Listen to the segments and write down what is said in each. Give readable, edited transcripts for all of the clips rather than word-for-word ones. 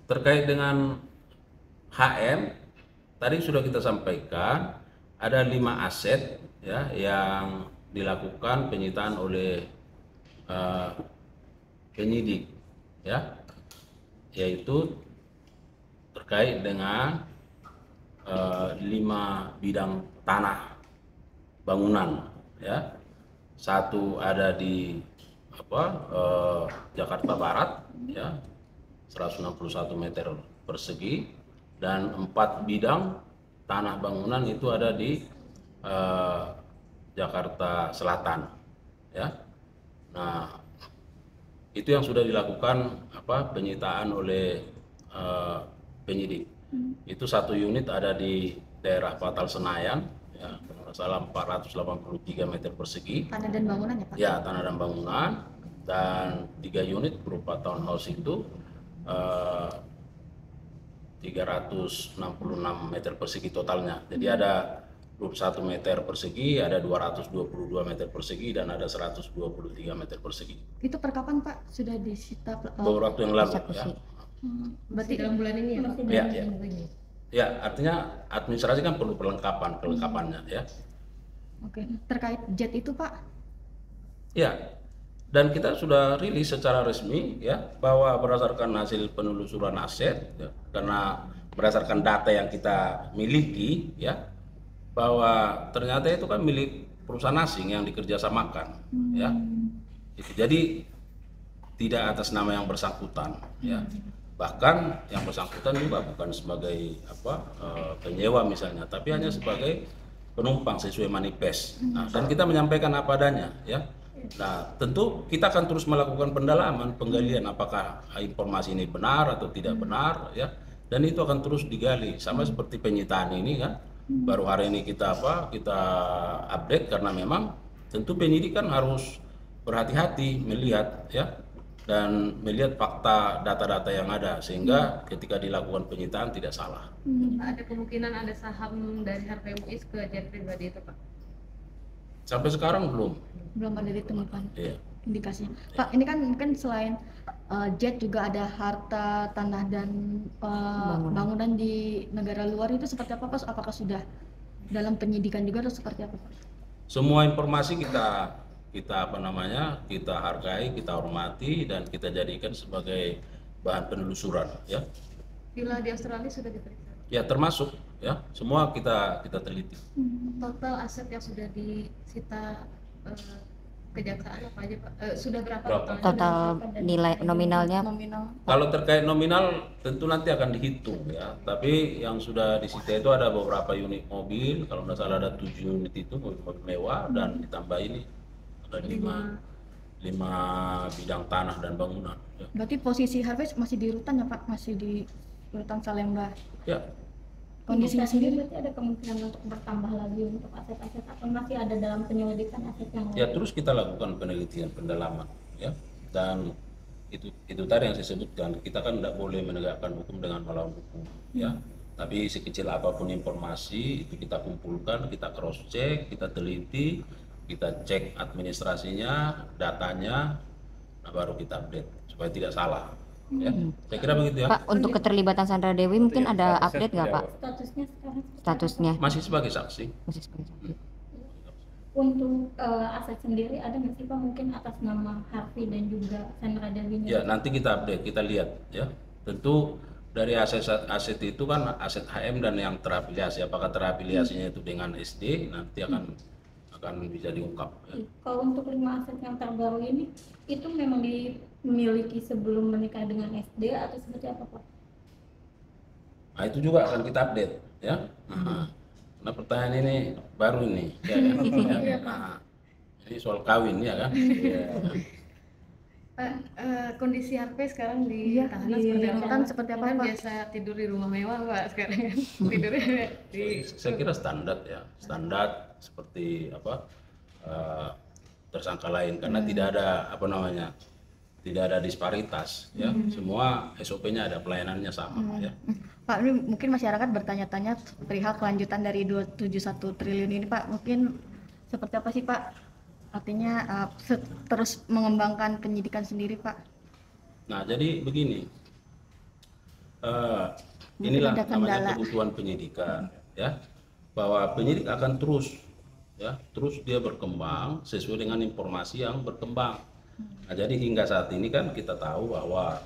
terkait dengan HM tadi sudah kita sampaikan ada 5 aset ya yang dilakukan penyitaan oleh penyidik ya, yaitu terkait dengan 5 bidang tanah bangunan ya. Satu ada di Jakarta Barat ya, 161 meter persegi, dan 4 bidang tanah bangunan itu ada di Jakarta Selatan ya. Nah, itu yang sudah dilakukan penyitaan oleh penyidik. Itu satu unit ada di daerah Patal Senayan ya, kalau nggak salah 483 meter persegi. Tanah dan bangunan ya Pak? Ya, tanah dan bangunan, dan 3 unit berupa townhouse itu 366 meter persegi totalnya. Jadi ada 21 meter persegi, ada 222 meter persegi, dan ada 123 meter persegi. Itu per kapan Pak sudah disita? Beberapa waktu yang lalu ya. Berarti dalam bulan ini ya Pak? Ya. Ya, artinya administrasi kan perlu kelengkapannya ya. Oke, terkait jet itu Pak? Ya, dan kita sudah rilis secara resmi ya bahwa berdasarkan hasil penelusuran aset ya, karena berdasarkan data yang kita miliki ya, bahwa ternyata itu kan milik perusahaan asing yang dikerjasamakan ya. Jadi tidak atas nama yang bersangkutan ya. Bahkan yang bersangkutan juga bukan sebagai penyewa misalnya, tapi hanya sebagai penumpang sesuai manifest. Nah, dan kita menyampaikan apa adanya ya. Nah, tentu kita akan terus melakukan pendalaman, penggalian apakah informasi ini benar atau tidak benar ya. Dan itu akan terus digali, sama seperti penyitaan ini kan. Baru hari ini kita update, karena memang tentu penyidik kan harus berhati-hati melihat ya, dan melihat fakta data-data yang ada, sehingga ketika dilakukan penyitaan tidak salah. Ada kemungkinan ada saham dari Harvey Muiz ke jet pribadi itu Pak? Sampai sekarang belum ada ditemukan iya. indikasinya. Pak, ini kan mungkin selain jet juga ada harta, tanah, dan bangunan di negara luar, itu seperti apa Pak? Apakah sudah dalam penyidikan juga atau seperti apa Pak? Semua informasi kita hargai, kita hormati, dan kita jadikan sebagai bahan penelusuran ya. Villa di Australia sudah diperiksa? Ya, termasuk ya, semua kita teliti. Total aset yang sudah disita kejaksaan apa aja Pak? Sudah berapa? Total nilai nominalnya? Kalau terkait nominal tentu nanti akan dihitung ya. Tapi yang sudah disita itu ada beberapa unit mobil, kalau tidak salah ada 7 unit itu mobil mewah, dan ditambah ini ada 5 bidang tanah dan bangunan ya. Berarti posisi Harvey masih di rutan ya Pak? Masih di rutan Salemba Ya. Kondisinya sendiri? Berarti ada kemungkinan untuk bertambah lagi untuk aset-aset, atau masih ada dalam penyelidikan aset yang lain? Ya, terus kita lakukan penelitian pendalaman ya, dan itu tadi yang saya sebutkan, kita kan tidak boleh menegakkan hukum dengan melawan hukum ya. Tapi sekecil apapun informasi itu kita kumpulkan, kita cross check, kita teliti, kita cek administrasinya, datanya, nah baru kita update supaya tidak salah ya. Saya kira begitu ya. Pak, untuk keterlibatan Sandra Dewi mungkin ada update nggak Pak? Statusnya sekarang? Statusnya Masih sebagai saksi. masih seperti itu. Untuk aset sendiri ada nggak sih Pak, mungkin atas nama Harvey dan juga Sandra Dewi? Ya, nanti kita update, kita lihat ya. Tentu dari aset itu kan aset HM dan yang terafiliasi. Apakah terafiliasinya itu dengan SD, nanti akan bisa diungkap ya. Kalau untuk 5 aset yang terbaru ini, itu memang dimiliki sebelum menikah dengan SD atau seperti apa Pak? Nah, itu juga akan kita update ya. Nah, pertanyaan ini baru ini ya, kan? Ya. Nah, ini soal kawin ya kan. Pak, kondisi Harvey sekarang di tahanan seperti apa? rutan seperti apa Kan Pak? biasa tidur di rumah mewah Pak sekarang kan? Tidurnya di Saya kira standar ya, standar seperti tersangka lain, karena tidak ada tidak ada disparitas ya. Semua SOP-nya ada, pelayanannya sama ya. Pak, ini mungkin masyarakat bertanya-tanya perihal kelanjutan dari 271 triliun ini Pak. Mungkin seperti apa sih Pak? Artinya terus mengembangkan penyidikan sendiri Pak. Nah, jadi begini, inilah ada namanya kendala. kebutuhan penyidikan, ya, bahwa penyidik akan terus, ya, terus dia berkembang sesuai dengan informasi yang berkembang. Nah, jadi hingga saat ini kan kita tahu bahwa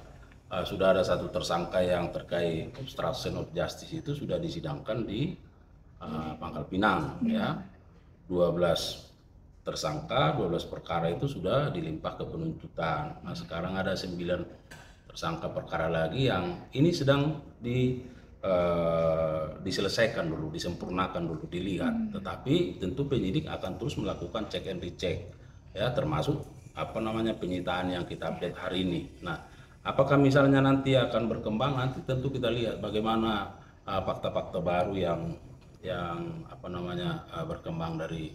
sudah ada satu tersangka yang terkait obstruction of justice itu sudah disidangkan di Pangkal Pinang, ya, 12 tersangka, 12 perkara itu sudah dilimpah ke penuntutan. Nah, sekarang ada 9 tersangka perkara lagi yang ini sedang diselesaikan dulu, disempurnakan dulu, dilihat. Tetapi tentu penyidik akan terus melakukan check and recheck, ya, termasuk apa namanya penyitaan yang kita update hari ini. Nah, apakah misalnya nanti akan berkembang, nanti tentu kita lihat bagaimana fakta-fakta baru yang apa namanya berkembang dari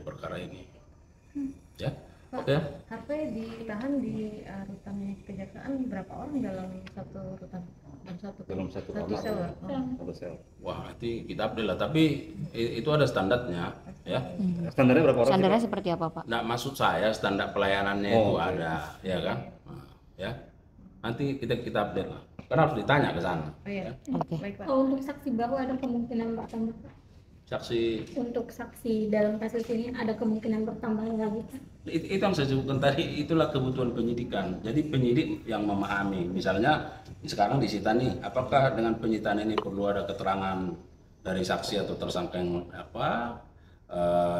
perkara ini. Ya, Pak, oke. HP ditahan di rutan kejaksaan berapa orang dalam satu rutan? Dalam satu sel. Satu sel. Wah, nanti kita update lah. Tapi itu ada standarnya, ya. Standarnya berapa orang? Standarnya seperti apa, Pak? Nah, maksud saya standar pelayanannya itu oke. ada, ya kan? Nah, ya. Nanti kita update lah. Karena harus ditanya ke sana. Oh iya. Oke. Baik, Pak. Oh, untuk saksi baru ada kemungkinan bertambah. Saksi Untuk saksi dalam kasus ini ada kemungkinan bertambah lagi. itu yang saya sebutkan tadi, itulah kebutuhan penyidikan. Jadi penyidik yang memahami, misalnya sekarang disita nih, apakah dengan penyitaan ini perlu ada keterangan dari saksi atau tersangka yang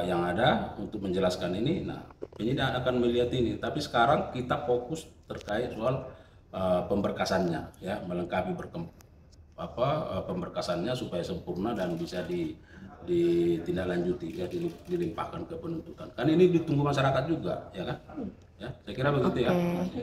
yang ada untuk menjelaskan ini. Nah, penyidik akan melihat ini. Tapi sekarang kita fokus terkait soal pemberkasannya, ya, melengkapi pemberkasannya supaya sempurna dan bisa ditindaklanjuti, ya, dilimpahkan ke penuntutan. Kan ini ditunggu masyarakat juga, ya kan? Ya, saya kira begitu ya. Oke.